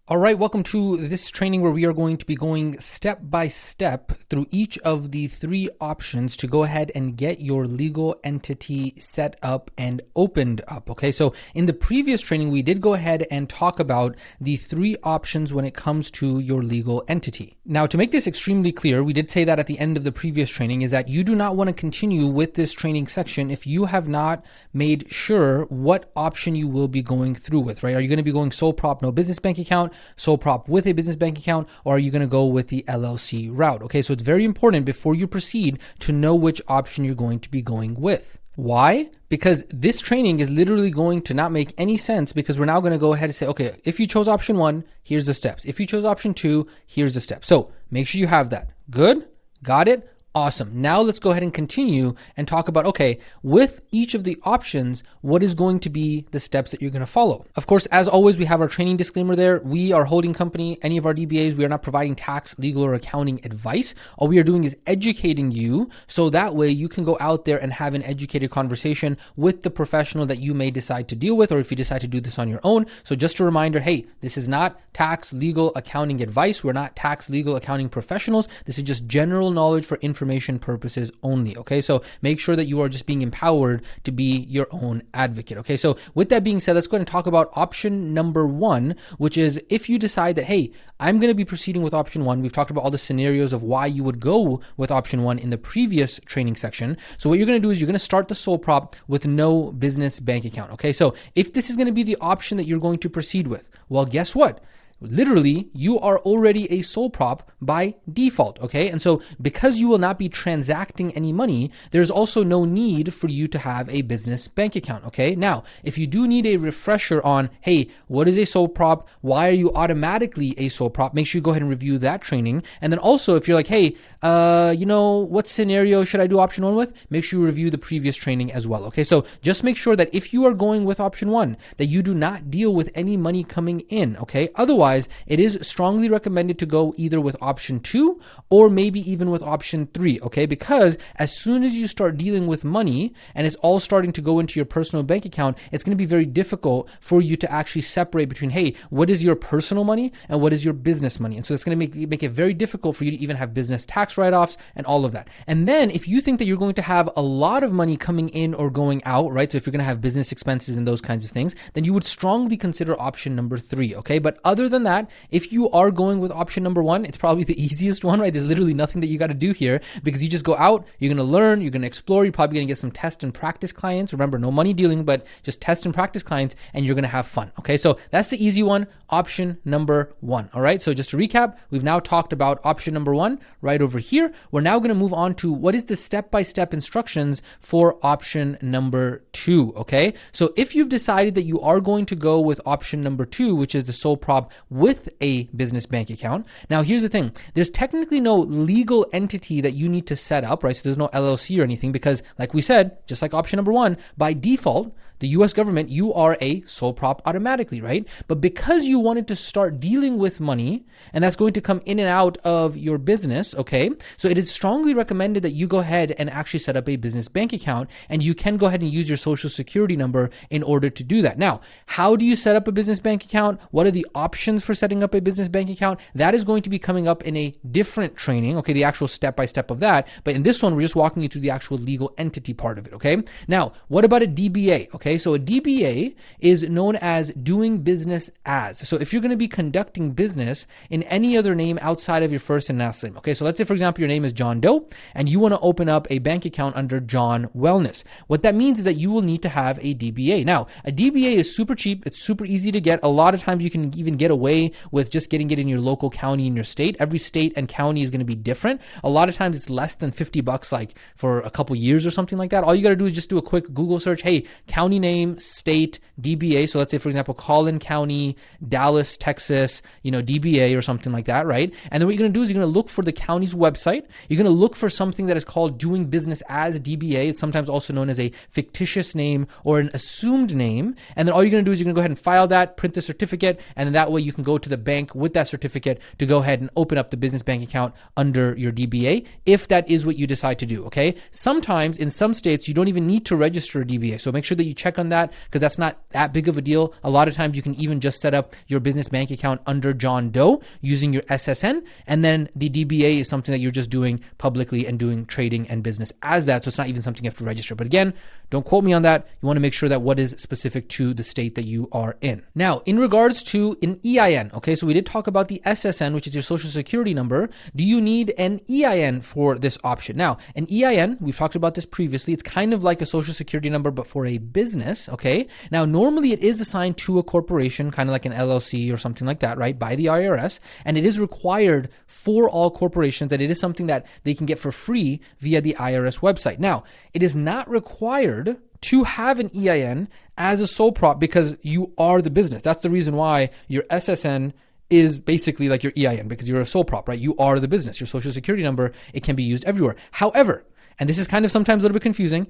All right, welcome to this training where we are going to be going step by step through each of the three options to go ahead and get your legal entity set up and opened up. Okay, so in the previous training, we did go ahead and talk about the three options when it comes to your legal entity. Now, to make this extremely clear, we did say that at the end of the previous training is that you do not want to continue with this training section if you have not made sure what option you will be going through with, right? Are you going to be going sole prop, no business bank account, sole prop with a business bank account, or are you going to go with the LLC route? Okay, so it's very important before you proceed to know which option you're going to be going with. Why? Because this training is literally going to not make any sense, because we're now going to go ahead and say, okay, if you chose option one, here's the steps. If you chose option two, here's the steps. So make sure you have that. Good? Got it? Awesome. Now let's go ahead and continue and talk about, okay, with each of the options, what is going to be the steps that you're going to follow? Of course, as always, we have our training disclaimer there. We are holding company, any of our DBAs, we are not providing tax, legal, or accounting advice. All we are doing is educating you, so that way you can go out there and have an educated conversation with the professional that you may decide to deal with, or if you decide to do this on your own. So just a reminder, hey, this is not tax, legal, accounting advice. We're not tax, legal, accounting professionals. This is just general knowledge for information purposes only. Okay, so make sure that you are just being empowered to be your own advocate. Okay, so with that being said, let's go ahead and talk about option number one, which is if you decide that, hey, I'm going to be proceeding with option one. We've talked about all the scenarios of why you would go with option one in the previous training section. So what you're going to do is you're going to start the sole prop with no business bank account. Okay, so if this is going to be the option that you're going to proceed with, well, guess what? Literally, you are already a sole prop by default, okay? And so because you will not be transacting any money, there's also no need for you to have a business bank account, okay? Now, if you do need a refresher on, hey, what is a sole prop? Why are you automatically a sole prop? Make sure you go ahead and review that training. And then also, if you're like, hey, what scenario should I do option one with? Make sure you review the previous training as well, okay? So just make sure that if you are going with option one, that you do not deal with any money coming in, okay? Otherwise, it is strongly recommended to go either with option two or maybe even with option three, okay? Because as soon as you start dealing with money and it's all starting to go into your personal bank account, it's going to be very difficult for you to actually separate between, hey, what is your personal money and what is your business money? And so it's going to make it very difficult for you to even have business tax write-offs and all of that. And then if you think that you're going to have a lot of money coming in or going out, right? So if you're going to have business expenses and those kinds of things, then you would strongly consider option number three, okay? But other than that, if you are going with option number one, it's probably the easiest one, right? There's literally nothing that you got to do here, because you just go out, you're going to learn, you're going to explore, you're probably going to get some test and practice clients. Remember, no money dealing, but just test and practice clients, and you're going to have fun, okay? So that's the easy one, option number one, all right? So just to recap, we've now talked about option number one right over here. We're now going to move on to what is the step-by-step instructions for option number two, okay? So if you've decided that you are going to go with option number two, which is the sole prop with a business bank account. Now, here's the thing. There's technically no legal entity that you need to set up, right? So there's no LLC or anything, because like we said, just like option number one, by default, the US government, you are a sole prop automatically, right? But because you wanted to start dealing with money, and that's going to come in and out of your business, okay? So it is strongly recommended that you go ahead and actually set up a business bank account, and you can go ahead and use your social security number in order to do that. Now, how do you set up a business bank account? What are the options for setting up a business bank account? That is going to be coming up in a different training, okay? The actual step-by-step of that. But in this one, we're just walking you through the actual legal entity part of it, okay? Now, what about a DBA, okay? So a DBA is known as doing business as. So if you're going to be conducting business in any other name outside of your first and last name, okay? So let's say, for example, your name is John Doe, and you want to open up a bank account under John Wellness. What that means is that you will need to have a DBA. Now, a DBA is super cheap. It's super easy to get. A lot of times you can even get away with just getting it in your local county in your state. Every state and county is going to be different. A lot of times it's less than $50, like for a couple years or something like that. All you got to do is just do a quick Google search. Hey, county name, state, DBA. So let's say, for example, Collin County, Dallas, Texas, DBA or something like that, right? And then what you're going to do is you're going to look for the county's website. You're going to look for something that is called doing business as DBA. It's sometimes also known as a fictitious name or an assumed name. And then all you're going to do is you're going to go ahead and file that, print the certificate, and then that way you can go to the bank with that certificate to go ahead and open up the business bank account under your DBA, if that is what you decide to do, okay? Sometimes in some states, you don't even need to register a DBA. So make sure that you check check on that because that's not that big of a deal. A lot of times you can even just set up your business bank account under John Doe using your SSN, and then the DBA is something that you're just doing publicly and doing trading and business as that. So it's not even something you have to register. But again, don't quote me on that. You want to make sure that what is specific to the state that you are in. Now, in regards to an EIN, okay, so we did talk about the SSN, which is your social security number. Do you need an EIN for this option? Now, an EIN, we've talked about this previously. It's kind of like a social security number, but for a business, okay? Now, normally it is assigned to a corporation, kind of like an LLC or something like that, right, by the IRS, and it is required for all corporations, and it is something that they can get for free via the IRS website. Now, it is not required to have an EIN as a sole prop because you are the business. That's the reason why your SSN is basically like your EIN, because you're a sole prop, right? You are the business. Your social security number, it can be used everywhere. However, and this is kind of sometimes a little bit confusing,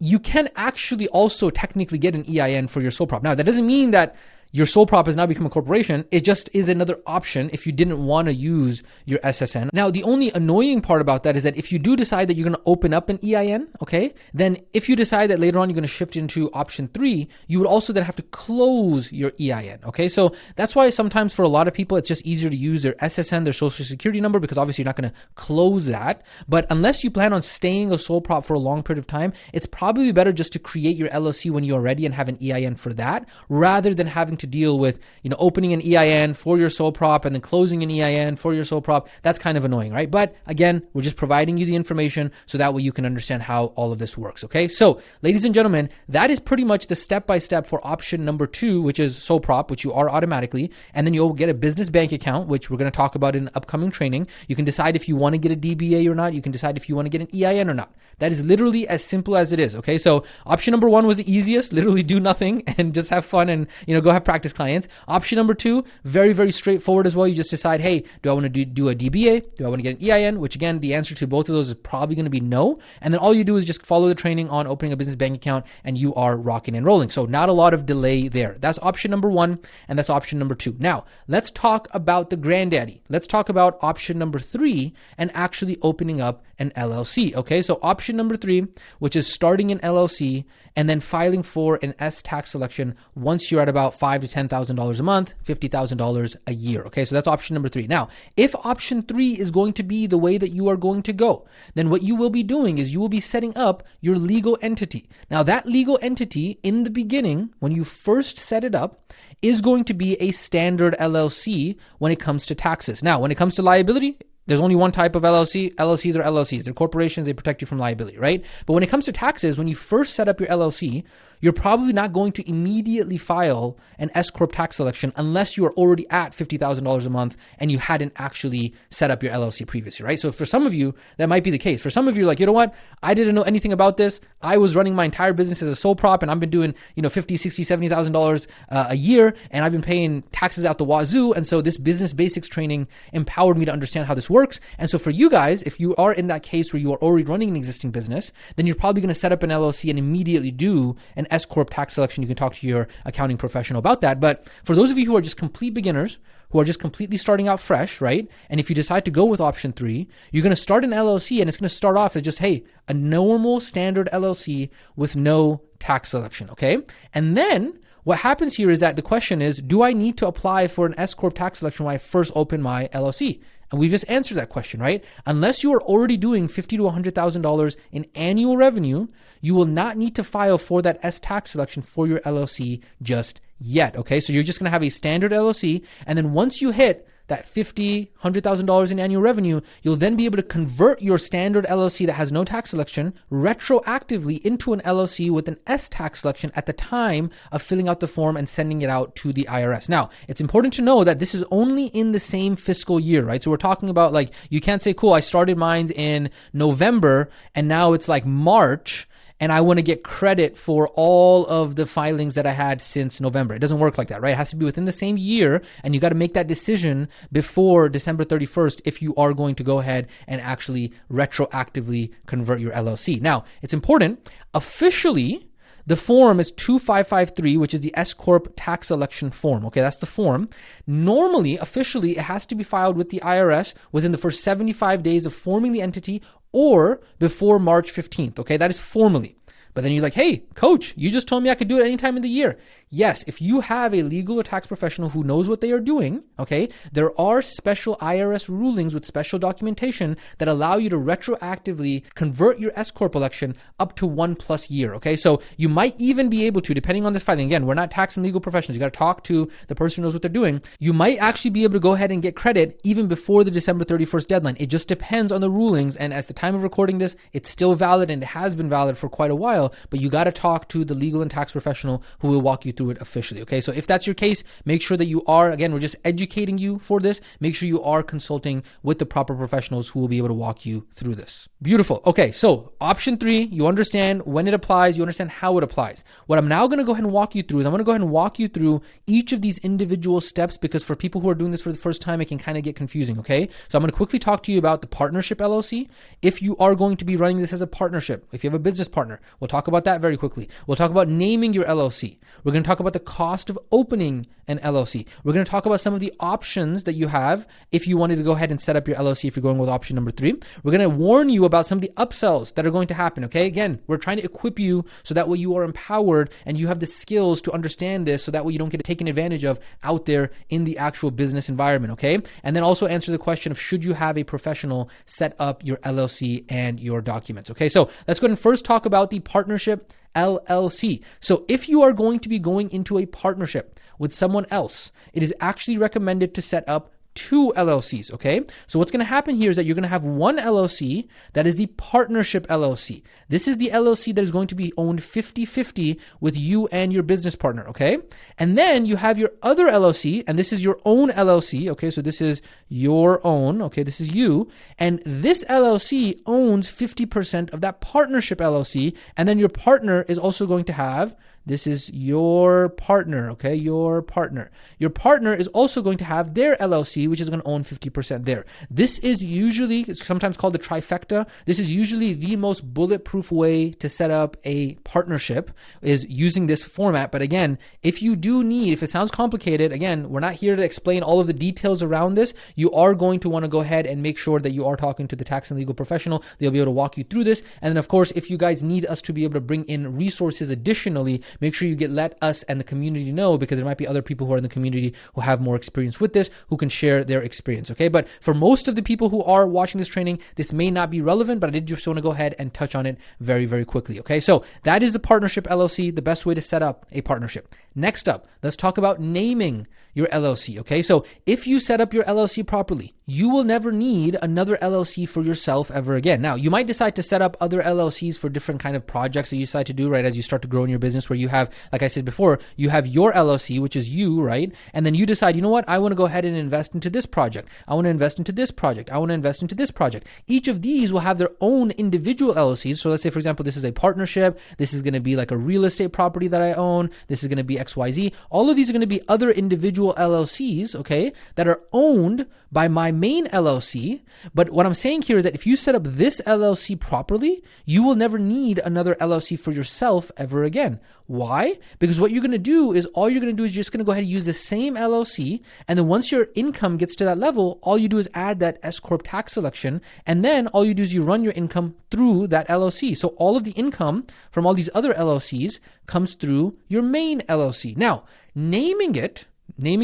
you can actually also technically get an EIN for your sole prop. Now, that doesn't mean that your sole prop has now become a corporation. It just is another option if you didn't want to use your SSN. Now, the only annoying part about that is that if you do decide that you're going to open up an EIN, okay, then if you decide that later on you're going to shift into option 3, you would also then have to close your EIN, okay? So that's why sometimes for a lot of people, it's just easier to use their SSN, their social security number, because obviously you're not going to close that. But unless you plan on staying a sole prop for a long period of time, it's probably better just to create your LLC when you're ready and have an EIN for that, rather than having to deal with, opening an EIN for your sole prop and then closing an EIN for your sole prop. That's kind of annoying, right? But again, we're just providing you the information so that way you can understand how all of this works, okay? So, ladies and gentlemen, that is pretty much the step-by-step for option number 2, which is sole prop, which you are automatically, and then you'll get a business bank account, which we're going to talk about in upcoming training. You can decide if you want to get a DBA or not. You can decide if you want to get an EIN or not. That is literally as simple as it is, okay? So, option number 1 was the easiest, literally do nothing and just have fun and, go have practice clients. Option number 2, very, very straightforward as well. You just decide, hey, do I want to do a DBA? Do I want to get an EIN? Which again, the answer to both of those is probably going to be no. And then all you do is just follow the training on opening a business bank account and you are rocking and rolling. So not a lot of delay there. That's option number 1 and that's option number 2. Now, let's talk about the granddaddy. Let's talk about option number 3 and actually opening up an LLC. Okay, so option number 3, which is starting an LLC and then filing for an S tax selection once you're at about $5,000 to $10,000 a month, $50,000 a year. Okay, so that's option number 3. Now, if option 3 is going to be the way that you are going to go, then what you will be doing is you will be setting up your legal entity. Now, that legal entity in the beginning, when you first set it up, is going to be a standard LLC when it comes to taxes. Now, when it comes to liability, there's only one type of LLC. LLCs are LLCs. They're corporations. They protect you from liability, right? But when it comes to taxes, when you first set up your LLC, you're probably not going to immediately file an S-Corp tax selection unless you are already at $50,000 a month and you hadn't actually set up your LLC previously, right? So for some of you, that might be the case. For some of you, like, you know what? I didn't know anything about this. I was running my entire business as a sole prop and I've been doing, $50, $60, $70,000 a year and I've been paying taxes out the wazoo. And so this business basics training empowered me to understand how this works. And so for you guys, if you are in that case where you are already running an existing business, then you're probably going to set up an LLC and immediately do an S-Corp tax selection. You can talk to your accounting professional about that. But for those of you who are just complete beginners, who are just completely starting out fresh, right? And if you decide to go with option 3, you're going to start an LLC and it's going to start off as just, hey, a normal standard LLC with no tax selection, okay? And then what happens here is that the question is, do I need to apply for an S-Corp tax selection when I first open my LLC? And we just answered that question, right? Unless you are already doing $50,000 to $100,000 in annual revenue, you will not need to file for that S tax selection for your LLC just yet, okay? So you're just gonna have a standard LLC, and then once you hit that $50,000, $100,000 in annual revenue, you'll then be able to convert your standard LLC that has no tax selection retroactively into an LLC with an S tax selection at the time of filling out the form and sending it out to the IRS. Now, it's important to know that this is only in the same fiscal year, right? So we're talking about, like, you can't say, cool, I started mine in November and now it's like March and I want to get credit for all of the filings that I had since November. It doesn't work like that, right? It has to be within the same year, and you got to make that decision before December 31st if you are going to go ahead and actually retroactively convert your LLC. Now, it's important. Officially, the form is 2553, which is the S-Corp tax election form. Okay, that's the form. Normally, officially, it has to be filed with the IRS within the first 75 days of forming the entity or before March 15th. Okay, that is formally. But then you're like, hey, coach, you just told me I could do it anytime in the year. Yes, if you have a legal or tax professional who knows what they are doing, okay, there are special IRS rulings with special documentation that allow you to retroactively convert your S-Corp election up to 1+ year, okay? So you might even be able to, depending on this filing, again, we're not tax and legal professionals, you got to talk to the person who knows what they're doing. You might actually be able to go ahead and get credit even before the December 31st deadline. It just depends on the rulings, and at the time of recording this, it's still valid and it has been valid for quite a while, but you got to talk to the legal and tax professional who will walk you through it officially, okay? So if that's your case, make sure that you are, again, we're just educating you for this, make sure you are consulting with the proper professionals who will be able to walk you through this. Beautiful. Okay, so option 3, you understand when it applies, you understand how it applies. What I'm now going to go ahead and walk you through is I'm going to go ahead and walk you through each of these individual steps, because for people who are doing this for the first time, it can kind of get confusing, okay? So I'm going to quickly talk to you about the partnership LLC. If you are going to be running this as a partnership, if you have a business partner, we'll talk about that very quickly. We'll talk about naming your LLC. We're going to talk about the cost of opening an LLC. We're going to talk about some of the options that you have if you wanted to go ahead and set up your LLC if you're going with option number 3. We're going to warn you about some of the upsells that are going to happen, okay? Again, we're trying to equip you so that way you are empowered and you have the skills to understand this, so that way you don't get taken advantage of out there in the actual business environment, okay? And then also answer the question of should you have a professional set up your LLC and your documents, okay? So let's go ahead and first talk about the partnership LLC. So if you are going to be going into a partnership with someone else, it is actually recommended to set up 2 LLCs, okay? So what's going to happen here is that you're going to have one LLC that is the partnership LLC. This is the LLC that is going to be owned 50-50 with you and your business partner, okay? And then you have your other LLC, and this is your own LLC, okay? So this is your own, okay? This is you. And this LLC owns 50% of that partnership LLC, and then your partner is also going to have, this is your partner, okay? Your partner. Your partner is also going to have their LLC, which is going to own 50% there. This is usually, it's sometimes called the trifecta. This is usually the most bulletproof way to set up a partnership, is using this format. But again, if you do need, if it sounds complicated, again, we're not here to explain all of the details around this. You are going to want to go ahead and make sure that you are talking to the tax and legal professional. They'll be able to walk you through this. And then of course, if you guys need us to be able to bring in resources additionally, make sure you let us and the community know, because there might be other people who are in the community who have more experience with this, who can share their experience, okay? But for most of the people who are watching this training, this may not be relevant, but I did just want to go ahead and touch on it very, very quickly, okay? So that is the partnership LLC, the best way to set up a partnership. Next up, let's talk about naming your LLC, okay? So if you set up your LLC properly, you will never need another LLC for yourself ever again. Now, you might decide to set up other LLCs for different kind of projects that you decide to do, right? As you start to grow in your business, where you have, like I said before, you have your LLC, which is you, right? And then you decide, you know what? I want to go ahead and invest into this project. I want to invest into this project. I want to invest into this project. Each of these will have their own individual LLCs. So let's say, for example, this is a partnership. This is going to be like a real estate property that I own. This is going to be XYZ. All of these are going to be other individual LLCs, okay, that are owned by my main LLC. But what I'm saying here is that if you set up this LLC properly, you will never need another LLC for yourself ever again. Why? Because what you're going to do is, all you're going to do is you're just going to go ahead and use the same LLC. And then once your income gets to that level, all you do is add that S-Corp tax selection. And then all you do is you run your income through that LLC. So all of the income from all these other LLCs comes through your main LLC. Now, naming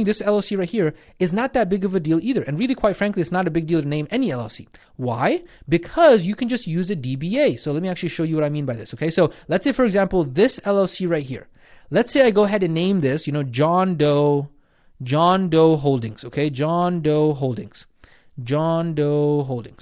this LLC right here is not that big of a deal either. And really, quite frankly, it's not a big deal to name any LLC. Why? Because you can just use a DBA. So let me actually show you what I mean by this. Okay. So let's say, for example, this LLC right here, let's say I go ahead and name this, John Doe Holdings. Okay. John Doe Holdings.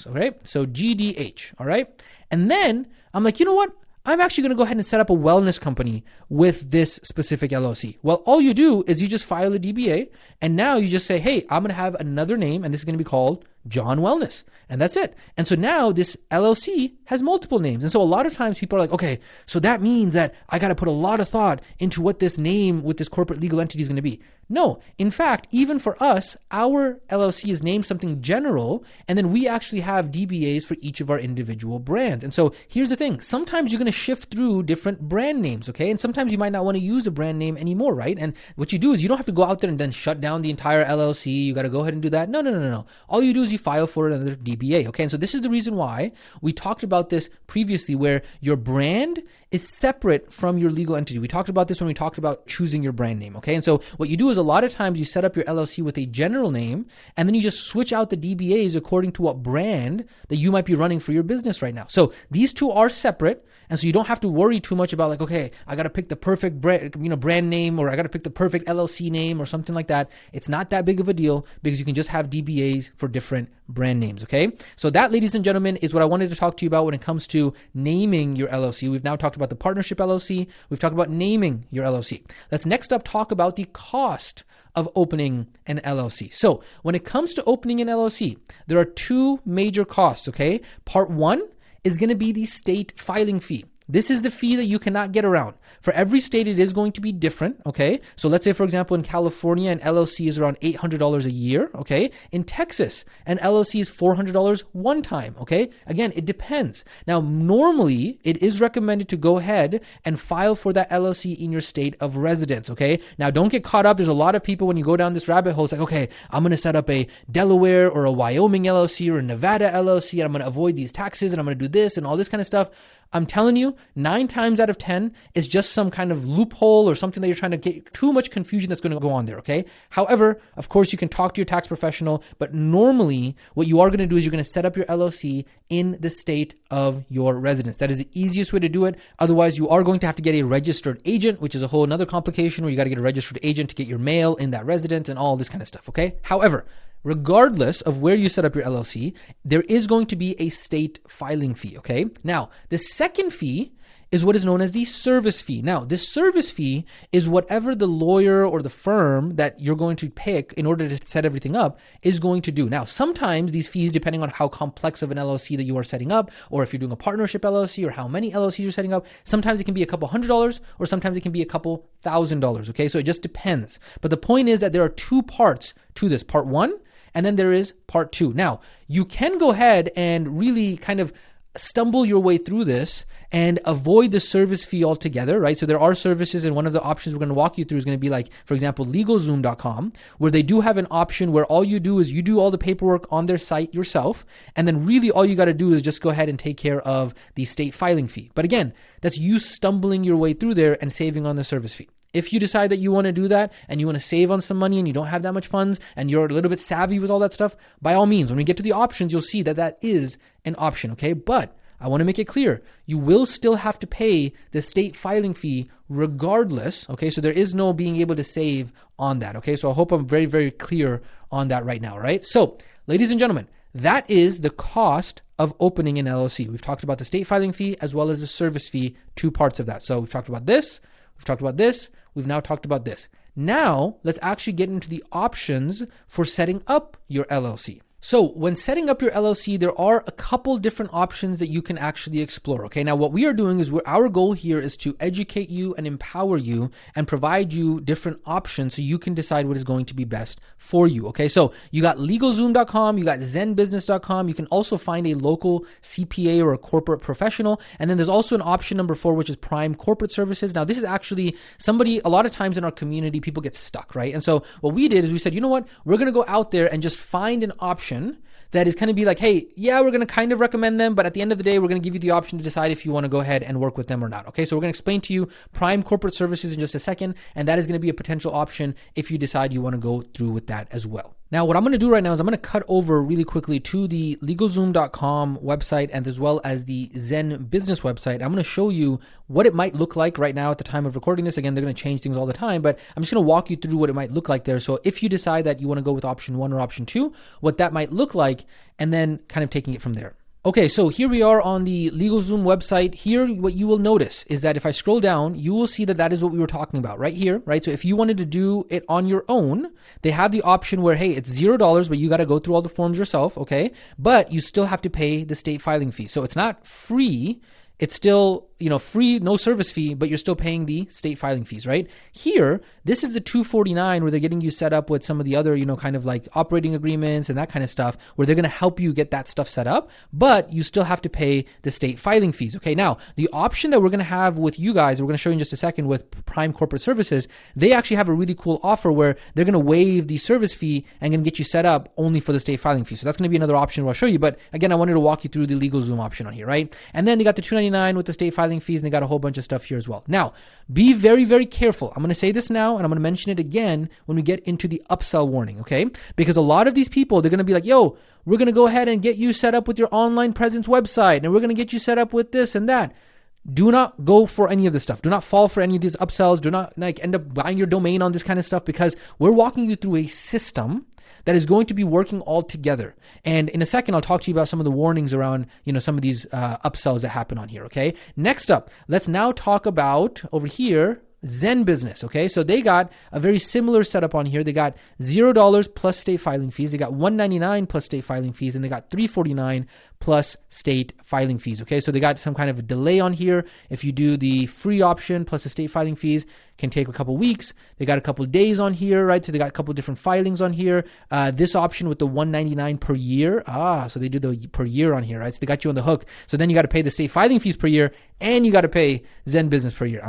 Okay. So GDH. All right. And then I'm like, you know what? I'm actually going to go ahead and set up a wellness company with this specific LLC. Well, all you do is you just file a DBA, and now you just say, hey, I'm going to have another name, and this is going to be called John Wellness. And that's it. And so now this LLC has multiple names. And so a lot of times people are like, okay, so that means that I got to put a lot of thought into what this name with this corporate legal entity is going to be. No, in fact, even for us, our LLC is named something general, and then we actually have DBAs for each of our individual brands. And so here's the thing. Sometimes you're going to shift through different brand names, okay? And sometimes you might not want to use a brand name anymore, right? And what you do is you don't have to go out there and then shut down the entire LLC. You got to go ahead and do that. No. All you do is you file for another DBA, okay? And so this is the reason why we talked about this previously, where your brand is separate from your legal entity. We talked about this when we talked about choosing your brand name, okay? And so what you do is a lot of times you set up your LLC with a general name, and then you just switch out the DBAs according to what brand that you might be running for your business right now. So these two are separate, and so you don't have to worry too much about like, okay, I got to pick the perfect brand name, or I got to pick the perfect LLC name or something like that. It's not that big of a deal because you can just have DBAs for different brand names, okay? So that, ladies and gentlemen, is what I wanted to talk to you about when it comes to naming your LLC. We've now talked about the partnership LLC. We've talked about naming your LLC. Let's next up talk about the cost of opening an LLC. So when it comes to opening an LLC, there are two major costs, okay? Part one is going to be the state filing fee. This is the fee that you cannot get around. For every state, it is going to be different, okay? So let's say, for example, in California, an LLC is around $800 a year, okay? In Texas, an LLC is $400 one time, okay? Again, it depends. Now, normally, it is recommended to go ahead and file for that LLC in your state of residence, okay? Now, don't get caught up. There's a lot of people, when you go down this rabbit hole, it's like, okay, I'm going to set up a Delaware or a Wyoming LLC or a Nevada LLC, and I'm going to avoid these taxes, and I'm going to do this and all this kind of stuff. I'm telling you, 9 times out of 10 is just some kind of loophole or something that you're trying to get too much confusion that's going to go on there, okay? However, of course, you can talk to your tax professional, but normally what you are going to do is you're going to set up your LLC in the state of your residence. That is the easiest way to do it. Otherwise, you are going to have to get a registered agent, which is a whole another complication where you got to get a registered agent to get your mail in that residence and all this kind of stuff, okay? However, regardless of where you set up your LLC, there is going to be a state filing fee, okay? Now, the second fee is what is known as the service fee. Now, this service fee is whatever the lawyer or the firm that you're going to pick in order to set everything up is going to do. Now, sometimes these fees, depending on how complex of an LLC that you are setting up, or if you're doing a partnership LLC or how many LLCs you're setting up, sometimes it can be a couple $100 or sometimes it can be a couple $1,000, okay? So it just depends. But the point is that there are two parts to this. Part one, and then there is part two. Now, you can go ahead and really kind of stumble your way through this and avoid the service fee altogether, right? So there are services, and one of the options we're going to walk you through is going to be like, for example, LegalZoom.com, where they do have an option where all you do is you do all the paperwork on their site yourself, and then really all you got to do is just go ahead and take care of the state filing fee. But again, that's you stumbling your way through there and saving on the service fee. If you decide that you want to do that and you want to save on some money and you don't have that much funds and you're a little bit savvy with all that stuff, by all means, when we get to the options, you'll see that that is an option, okay? But I want to make it clear, you will still have to pay the state filing fee regardless, okay? So there is no being able to save on that, okay? So I hope I'm very, very clear on that right now, right? So, ladies and gentlemen, that is the cost of opening an LLC. We've talked about the state filing fee as well as the service fee, two parts of that. So we've talked about this, we've talked about this, we've now talked about this. Now, let's actually get into the options for setting up your LLC. So when setting up your LLC, there are a couple different options that you can actually explore, okay? Now, what we are doing is our goal here is to educate you and empower you and provide you different options so you can decide what is going to be best for you, okay? So you got LegalZoom.com, you got ZenBusiness.com. You can also find a local CPA or a corporate professional. And then there's also an option number 4, which is Prime Corporate Services. Now, this is actually a lot of times in our community, people get stuck, right? And so what we did is we said, you know what? We're going to go out there and just find an option that is going to be like, hey, yeah, we're going to kind of recommend them, but at the end of the day, we're going to give you the option to decide if you want to go ahead and work with them or not. Okay, so we're going to explain to you Prime Corporate Services in just a second, and that is going to be a potential option if you decide you want to go through with that as well. Now, what I'm going to do right now is I'm going to cut over really quickly to the LegalZoom.com website and as well as the Zen Business website. I'm going to show you what it might look like right now at the time of recording this. Again, they're going to change things all the time, but I'm just going to walk you through what it might look like there. So if you decide that you want to go with option 1 or option 2, what that might look like, and then kind of taking it from there. Okay, so here we are on the LegalZoom website. Here, what you will notice is that if I scroll down, you will see that that is what we were talking about right here, right? So if you wanted to do it on your own, they have the option where, hey, it's $0, but you got to go through all the forms yourself, okay? But you still have to pay the state filing fee. So it's not free. It's still, free, no service fee, but you're still paying the state filing fees, right? Here, this is the $249 where they're getting you set up with some of the other, kind of like operating agreements and that kind of stuff, where they're going to help you get that stuff set up, but you still have to pay the state filing fees. Okay, now the option that we're going to have with you guys, we're going to show you in just a second with Prime Corporate Services, they actually have a really cool offer where they're going to waive the service fee and going to get you set up only for the state filing fee. So that's going to be another option I'll show you. But again, I wanted to walk you through the LegalZoom option on here, right? And then they got the $299 with the state filing filing fees, and they got a whole bunch of stuff here as well. Now, be very, very careful. I'm going to say this now, and I'm going to mention it again when we get into the upsell warning, okay? Because a lot of these people, they're going to be like, yo, we're going to go ahead and get you set up with your online presence website, and we're going to get you set up with this and that. Do not go for any of this stuff. Do not fall for any of these upsells. Do not end up buying your domain on this kind of stuff, because we're walking you through a system that is going to be working all together. And in a second, I'll talk to you about some of the warnings around, some of these upsells that happen on here, okay? Next up, let's now talk about over here, Zen Business, okay? So they got a very similar setup on here. They got $0 plus state filing fees. They got $199 plus state filing fees, and they got $349 plus state filing fees, okay? So they got some kind of a delay on here. If you do the free option plus the state filing fees, can take a couple weeks. They got a couple days on here, right? So they got a couple different filings on here. This option with the $199 per year. So they do the per year on here, right? So they got you on the hook. So then you got to pay the state filing fees per year, and you got to pay Zen Business per year.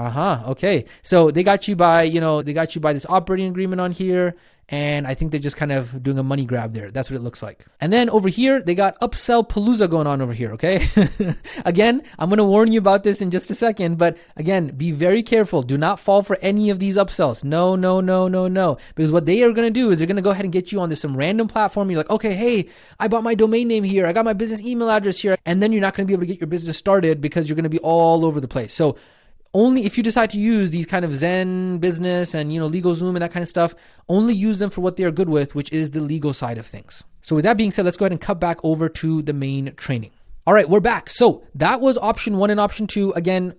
Okay. So they got you by, this operating agreement on here. And I think they're just kind of doing a money grab there. That's what it looks like. And then over here, they got Upsell Palooza going on over here, okay? Again, I'm going to warn you about this in just a second. But again, be very careful. Do not fall for any of these upsells. No. Because what they are going to do is they're going to go ahead and get you onto some random platform. You're like, okay, hey, I bought my domain name here. I got my business email address here. And then you're not going to be able to get your business started because you're going to be all over the place. So only if you decide to use these kind of Zen Business and, LegalZoom and that kind of stuff, only use them for what they are good with, which is the legal side of things. So with that being said, let's go ahead and cut back over to the main training. All right, we're back. So that was option 1 and option 2. Again,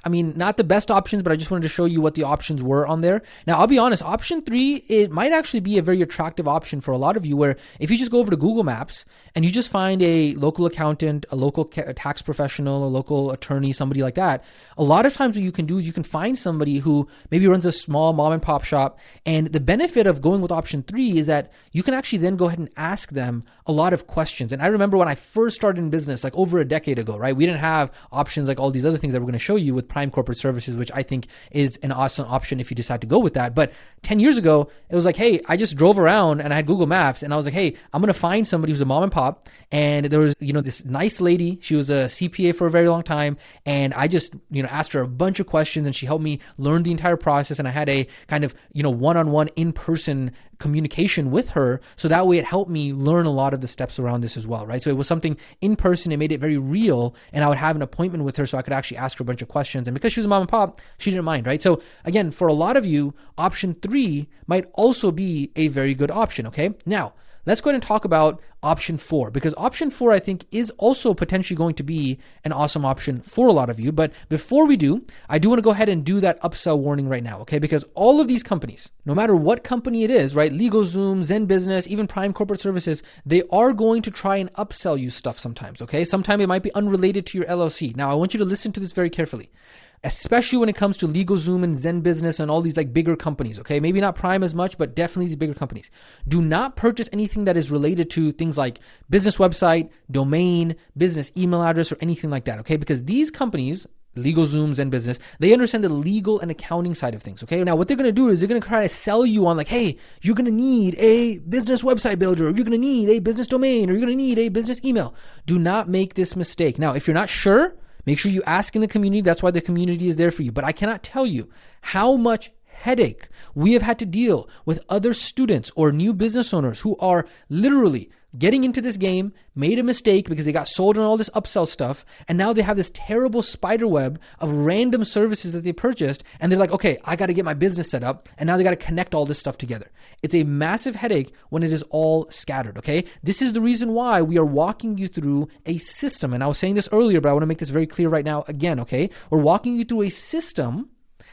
not the best options, but I just wanted to show you what the options were on there. Now, I'll be honest, option 3, it might actually be a very attractive option for a lot of you, where if you just go over to Google Maps and you just find a local accountant, a local tax professional, a local attorney, somebody like that, a lot of times what you can do is you can find somebody who maybe runs a small mom and pop shop. And the benefit of going with option 3 is that you can actually then go ahead and ask them a lot of questions. And I remember when I first started in business, like over a decade ago, right? We didn't have options like all these other things that we're going to show you with Prime Corporate Services, which I think is an awesome option if you decide to go with that. But 10 years ago, it was like, hey, I just drove around and I had Google Maps and I was like, hey, I'm going to find somebody who's a mom and pop. And there was, this nice lady. She was a CPA for a very long time. And I just, asked her a bunch of questions and she helped me learn the entire process. And I had a kind of, one-on-one in-person communication with her. So that way it helped me learn a lot of the steps around this as well, right? So it was something in person. It made it very real. And I would have an appointment with her so I could actually ask her a bunch of questions. And because she was a mom and pop, she didn't mind, right? So again, for a lot of you, option 3 might also be a very good option, okay? Now, let's go ahead and talk about option 4, because option 4, I think, is also potentially going to be an awesome option for a lot of you. But before we do, I do want to go ahead and do that upsell warning right now, okay? Because all of these companies, no matter what company it is, right? LegalZoom, Zen Business, even Prime Corporate Services, they are going to try and upsell you stuff sometimes, okay? Sometimes it might be unrelated to your LLC. Now, I want you to listen to this very carefully, especially when it comes to LegalZoom and Zen Business and all these like bigger companies, okay? Maybe not Prime as much, but definitely these bigger companies. Do not purchase anything that is related to things like business website, domain, business email address, or anything like that, okay? Because these companies, LegalZoom, Zen Business, they understand the legal and accounting side of things, okay? Now, what they're going to do is they're going to try to sell you on like, hey, you're going to need a business website builder, or you're going to need a business domain, or you're going to need a business email. Do not make this mistake. Now, if you're not sure, make sure you ask in the community. That's why the community is there for you. But I cannot tell you how much headache we have had to deal with other students or new business owners who are literally getting into this game, made a mistake because they got sold on all this upsell stuff, and now they have this terrible spider web of random services that they purchased, and they're like, okay, I got to get my business set up, and now they got to connect all this stuff together. It's a massive headache when it is all scattered, okay? This is the reason why we are walking you through a system, and I was saying this earlier, but I want to make this very clear right now again, okay? We're walking you through a system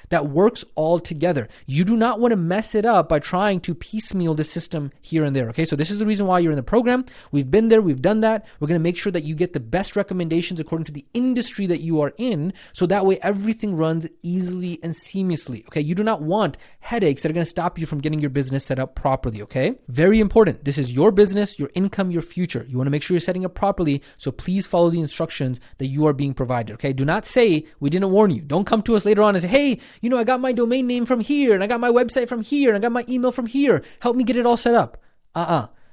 that works all together. You do not want to mess it up by trying to piecemeal the system here and there, okay? So this is the reason why you're in the program. We've been there, we've done that. We're going to make sure that you get the best recommendations according to the industry that you are in, so that way everything runs easily and seamlessly, okay? You do not want headaches that are going to stop you from getting your business set up properly, okay? Very important. This is your business, your income, your future. You want to make sure you're setting up properly, so please follow the instructions that you are being provided, okay? Do not say we didn't warn you. Don't come to us later on and say, hey, I got my domain name from here, and I got my website from here, and I got my email from here. Help me get it all set up.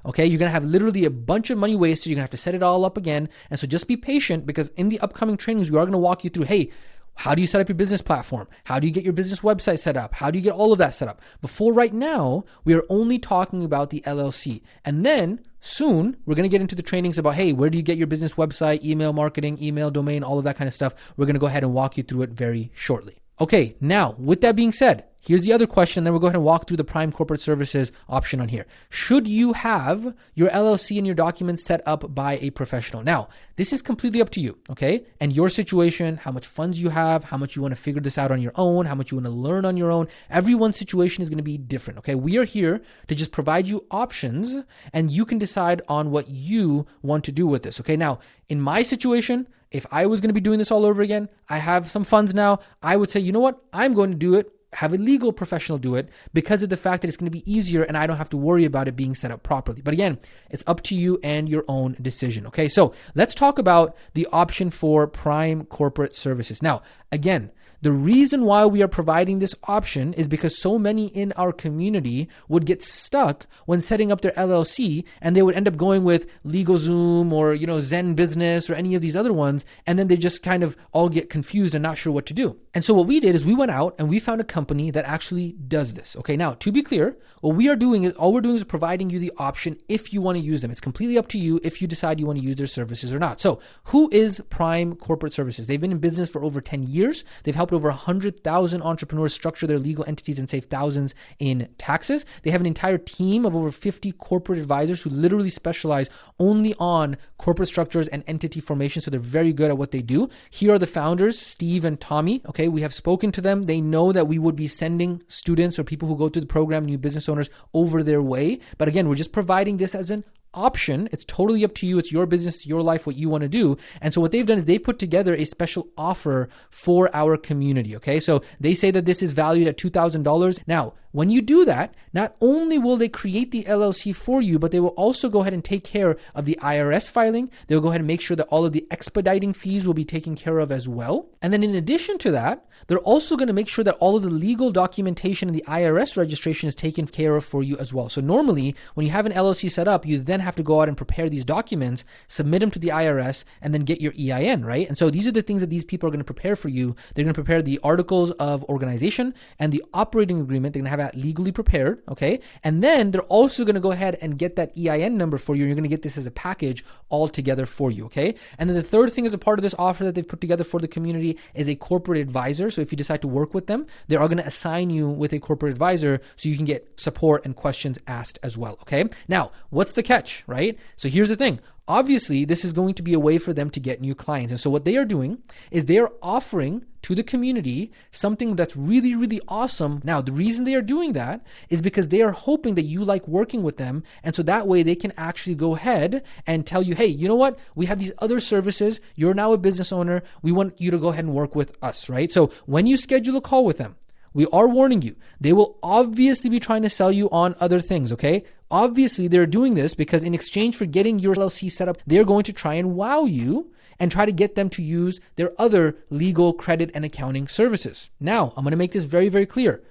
Okay, you're going to have literally a bunch of money wasted. You're going to have to set it all up again. And so just be patient, because in the upcoming trainings, we are going to walk you through, hey, How do you set up your business platform? How do you get your business website set up? How do you get all of that set up? Before right now, we are only talking about the LLC. And then soon, we're going to get into the trainings about, hey, where do you get your business website, email marketing, email domain, all of that kind of stuff. We're going to go ahead and walk you through it very shortly. Okay, now with that being said, here's the other question. Then we'll go ahead and walk through the Prime Corporate Services option on here. Should you have your LLC and your documents set up by a professional? Now, this is completely up to you, okay? And your situation, how much funds you have, how much you want to figure this out on your own, how much you want to learn on your own. Everyone's situation is going to be different, okay? We are here to just provide you options and you can decide on what you want to do with this, okay? Now, in my situation, if I was going to be doing this all over again, I have some funds now, I would say, you know what? I'm going to do it, have a legal professional do it because of the fact that it's going to be easier and I don't have to worry about it being set up properly. But again, it's up to you and your own decision. Okay, so let's talk about the option for Prime Corporate Services. Now, again, the reason why we are providing this option is because so many in our community would get stuck when setting up their LLC and they would end up going with LegalZoom or, Zen Business or any of these other ones. And then they just kind of all get confused and not sure what to do. And so what we did is we went out and we found a company that actually does this. Okay. Now, to be clear, all we're doing is providing you the option if you want to use them. It's completely up to you if you decide you want to use their services or not. So who is Prime Corporate Services? They've been in business for over 10 years. They've helped over 100,000 entrepreneurs structure their legal entities and save thousands in taxes. They have an entire team of over 50 corporate advisors who literally specialize only on corporate structures and entity formation. So they're very good at what they do. Here are the founders, Steve and Tommy. Okay, we have spoken to them. They know that we would be sending students or people who go through the program, new business owners, over their way. But again, we're just providing this as an option. It's totally up to you. It's your business, your life, what you want to do. And so what they've done is they put together a special offer for our community. Okay. So they say that this is valued at $2,000. Now, when you do that, not only will they create the LLC for you, but they will also go ahead and take care of the IRS filing. They'll go ahead and make sure that all of the expediting fees will be taken care of as well. And then in addition to that, they're also going to make sure that all of the legal documentation and the IRS registration is taken care of for you as well. So normally when you have an LLC set up, you then have to go out and prepare these documents, submit them to the IRS, and then get your EIN, right? And so these are the things that these people are going to prepare for you. They're going to prepare the articles of organization and the operating agreement. They're going to have that legally prepared, okay? And then they're also going to go ahead and get that EIN number for you. You're going to get this as a package all together for you, okay? And then the third thing as a part of this offer that they've put together for the community is a corporate advisor. So if you decide to work with them, they are going to assign you with a corporate advisor so you can get support and questions asked as well, okay? Now, what's the catch, right? So here's the thing. Obviously, this is going to be a way for them to get new clients. And so what they are doing is they are offering to the community something that's really, really awesome. Now, the reason they are doing that is because they are hoping that you like working with them. And so that way they can actually go ahead and tell you, hey, you know what? We have these other services. You're now a business owner. We want you to go ahead and work with us, right? So when you schedule a call with them, we are warning you, they will obviously be trying to sell you on other things, okay? Obviously, they're doing this because in exchange for getting your LLC set up, they're going to try and wow you and try to get them to use their other legal, credit, and accounting services. Now, I'm going to make this very, very clear.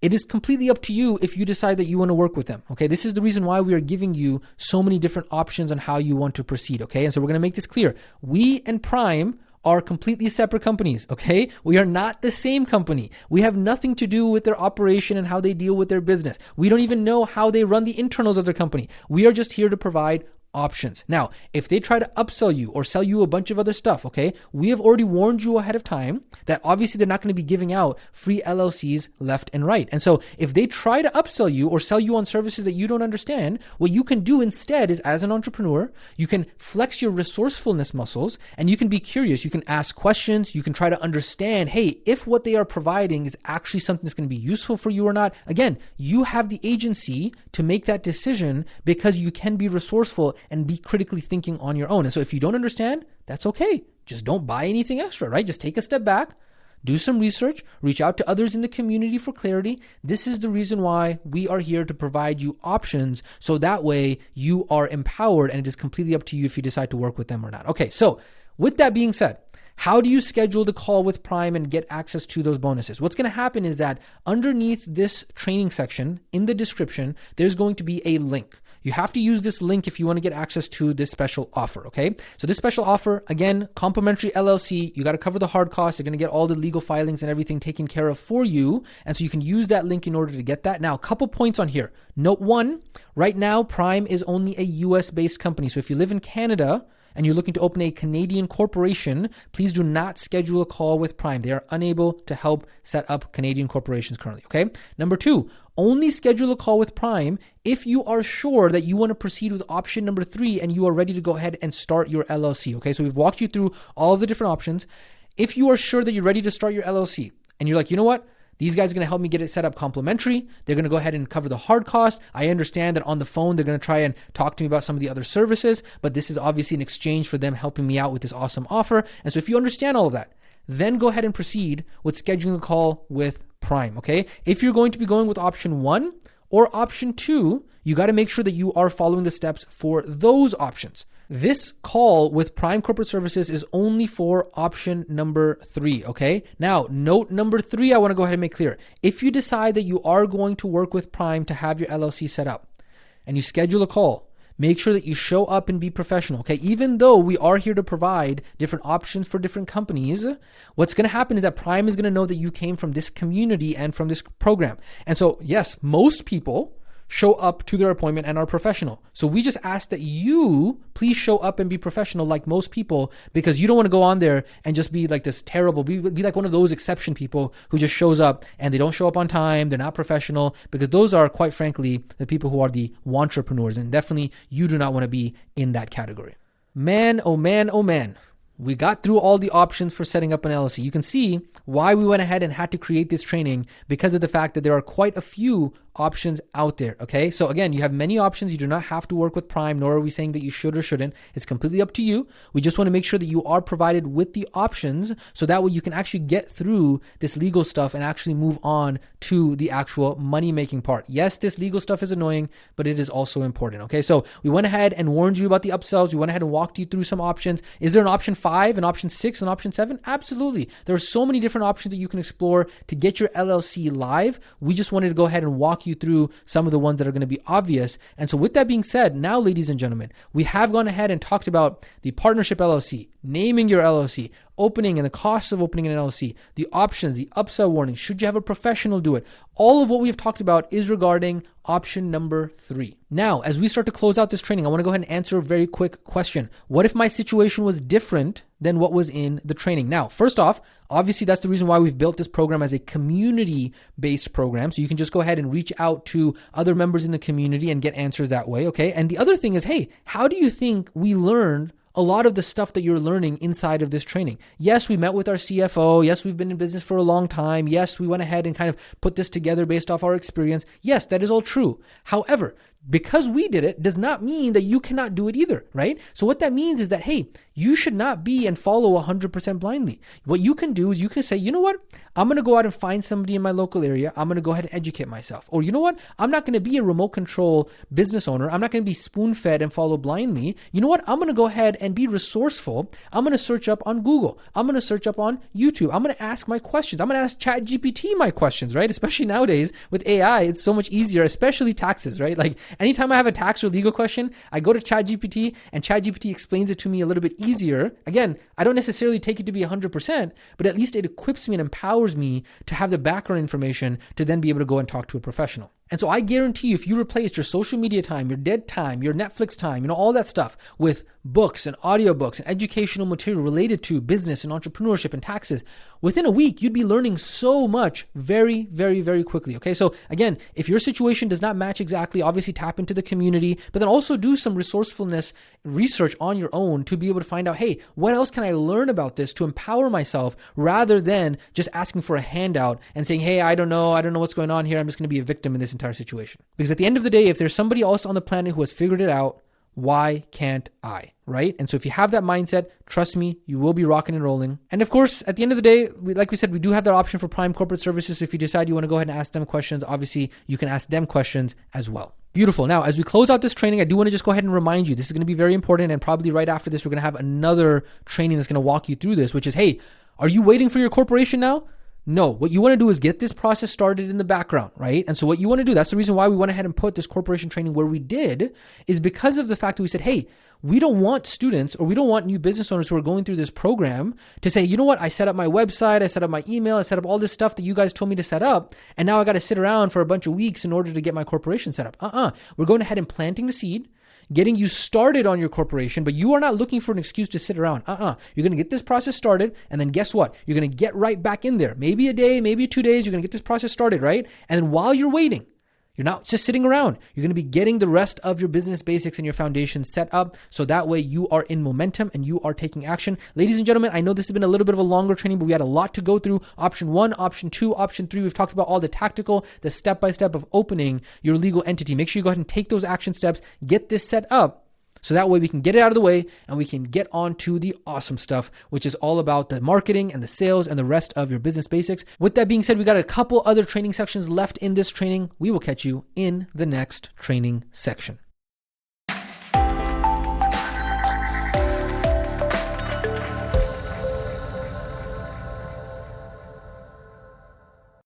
It is completely up to you if you decide that you want to work with them, okay? This is the reason why we are giving you so many different options on how you want to proceed, okay? And so we're going to make this clear. We and Prime are completely separate companies, okay? We are not the same company. We have nothing to do with their operation and how they deal with their business. We don't even know how they run the internals of their company. We are just here to provide options. Now, if they try to upsell you or sell you a bunch of other stuff, okay, we have already warned you ahead of time that obviously they're not going to be giving out free LLCs left and right. And so if they try to upsell you or sell you on services that you don't understand, what you can do instead is, as an entrepreneur, you can flex your resourcefulness muscles and you can be curious. You can ask questions. You can try to understand, hey, if what they are providing is actually something that's going to be useful for you or not. Again, you have the agency to make that decision because you can be resourceful and be critically thinking on your own. And so if you don't understand, that's okay. Just don't buy anything extra, right? Just take a step back, do some research, reach out to others in the community for clarity. This is the reason why we are here to provide you options so that way you are empowered and it is completely up to you if you decide to work with them or not. Okay, so with that being said, how do you schedule the call with Prime and get access to those bonuses? What's going to happen is that underneath this training section in the description, there's going to be a link. You have to use this link if you want to get access to this special offer, okay? So this special offer, again, complimentary LLC, you got to cover the hard costs. You're going to get all the legal filings and everything taken care of for you. And so you can use that link in order to get that. Now, a couple points on here. Note one, right now, Prime is only a US-based company. So if you live in Canada and you're looking to open a Canadian corporation, please do not schedule a call with Prime. They are unable to help set up Canadian corporations currently, okay? Number two, only schedule a call with Prime if you are sure that you want to proceed with option number 3 and you are ready to go ahead and start your LLC, okay? So we've walked you through all of the different options. If you are sure that you're ready to start your LLC and you're like, you know what? These guys are going to help me get it set up complimentary. They're going to go ahead and cover the hard cost. I understand that on the phone, they're going to try and talk to me about some of the other services, but this is obviously an exchange for them helping me out with this awesome offer. And so if you understand all of that, then go ahead and proceed with scheduling a call with Prime, okay? If you're going to be going with option 1 or option 2, you got to make sure that you are following the steps for those options. This call with Prime Corporate Services is only for option number 3, okay? Now, note number 3, I want to go ahead and make clear. If you decide that you are going to work with Prime to have your LLC set up and you schedule a call, make sure that you show up and be professional, okay? Even though we are here to provide different options for different companies, what's going to happen is that Prime is going to know that you came from this community and from this program. And so, yes, most people show up to their appointment and are professional. So we just ask that you please show up and be professional like most people, because you don't want to go on there and just be like this terrible, be like one of those exception people who just shows up and they don't show up on time. They're not professional, because those are, quite frankly, the people who are the wantrepreneurs. And definitely you do not want to be in that category. Man, oh man, oh man. We got through all the options for setting up an LLC. You can see why we went ahead and had to create this training, because of the fact that there are quite a few options out there, okay? So again, you have many options. You do not have to work with Prime, nor are we saying that you should or shouldn't. It's completely up to you. We just want to make sure that you are provided with the options, so that way you can actually get through this legal stuff and actually move on to the actual money-making part. Yes, this legal stuff is annoying, but it is also important, okay? So we went ahead and warned you about the upsells. We went ahead and walked you through some options. Is there an option 5, an option 6, an option 7? Absolutely. There are so many different options that you can explore to get your LLC live. We just wanted to go ahead and walk you through some of the ones that are going to be obvious. And so with that being said, now, ladies and gentlemen, we have gone ahead and talked about the partnership LLC, naming your LLC, opening and the costs of opening an LLC, the options, the upsell warning, should you have a professional do it. All of what we've talked about is regarding option number 3. Now, as we start to close out this training, I want to go ahead and answer a very quick question. What if my situation was different than what was in the training? Now, first off, obviously that's the reason why we've built this program as a community-based program. So you can just go ahead and reach out to other members in the community and get answers that way, okay? And the other thing is, hey, how do you think we learned a lot of the stuff that you're learning inside of this training? Yes, we met with our CFO. Yes, we've been in business for a long time. Yes, we went ahead and kind of put this together based off our experience. Yes, that is all true. However, because we did it does not mean that you cannot do it either, right? So what that means is that, hey, you should not be and follow 100% blindly. What you can do is you can say, you know what? I'm going to go out and find somebody in my local area. I'm going to go ahead and educate myself. Or you know what? I'm not going to be a remote control business owner. I'm not going to be spoon-fed and follow blindly. You know what? I'm going to go ahead and be resourceful. I'm going to search up on Google. I'm going to search up on YouTube. I'm going to ask my questions. I'm going to ask ChatGPT my questions, right? Especially nowadays with AI, it's so much easier, especially taxes, right? Like anytime I have a tax or legal question, I go to ChatGPT and ChatGPT explains it to me a little bit easier. Again, I don't necessarily take it to be 100%, but at least it equips me and empowers me to have the background information to then be able to go and talk to a professional. And so I guarantee you, if you replaced your social media time, your dead time, your Netflix time, all that stuff with books and audiobooks and educational material related to business and entrepreneurship and taxes, within a week, you'd be learning so much very, very, very quickly. Okay. So again, if your situation does not match exactly, obviously tap into the community, but then also do some resourcefulness research on your own to be able to find out, hey, what else can I learn about this to empower myself, rather than just asking for a handout and saying, hey, I don't know what's going on here. I'm just going to be a victim in this entire situation. Because at the end of the day, if there's somebody else on the planet who has figured it out, why can't I, right? And so if you have that mindset, trust me, you will be rocking and rolling. And of course, at the end of the day, like we said, we do have that option for Prime Corporate Services. So if you decide you want to go ahead and ask them questions, obviously you can ask them questions as well. Beautiful. Now, as we close out this training, I do want to just go ahead and remind you, this is going to be very important. And probably right after this, we're going to have another training that's going to walk you through this, which is, hey, are you waiting for your corporation now? No, what you want to do is get this process started in the background, right? And so what you want to do, that's the reason why we went ahead and put this corporation training where we did, is because of the fact that we said, hey, we don't want students or we don't want new business owners who are going through this program to say, you know what, I set up my website, I set up my email, I set up all this stuff that you guys told me to set up, and now I got to sit around for a bunch of weeks in order to get my corporation set up. We're going ahead and planting the seed, getting you started on your corporation, but you are not looking for an excuse to sit around. You're going to get this process started, and then guess what? You're going to get right back in there. Maybe a day, maybe 2 days, you're going to get this process started, right? And then while you're waiting, you're not just sitting around. You're going to be getting the rest of your business basics and your foundation set up. So that way you are in momentum and you are taking action. Ladies and gentlemen, I know this has been a little bit of a longer training, but we had a lot to go through. Option 1, option 2, option 3. We've talked about all the tactical, the step-by-step of opening your legal entity. Make sure you go ahead and take those action steps, get this set up. So that way we can get it out of the way and we can get on to the awesome stuff, which is all about the marketing and the sales and the rest of your business basics. With that being said, we got a couple other training sections left in this training. We will catch you in the next training section.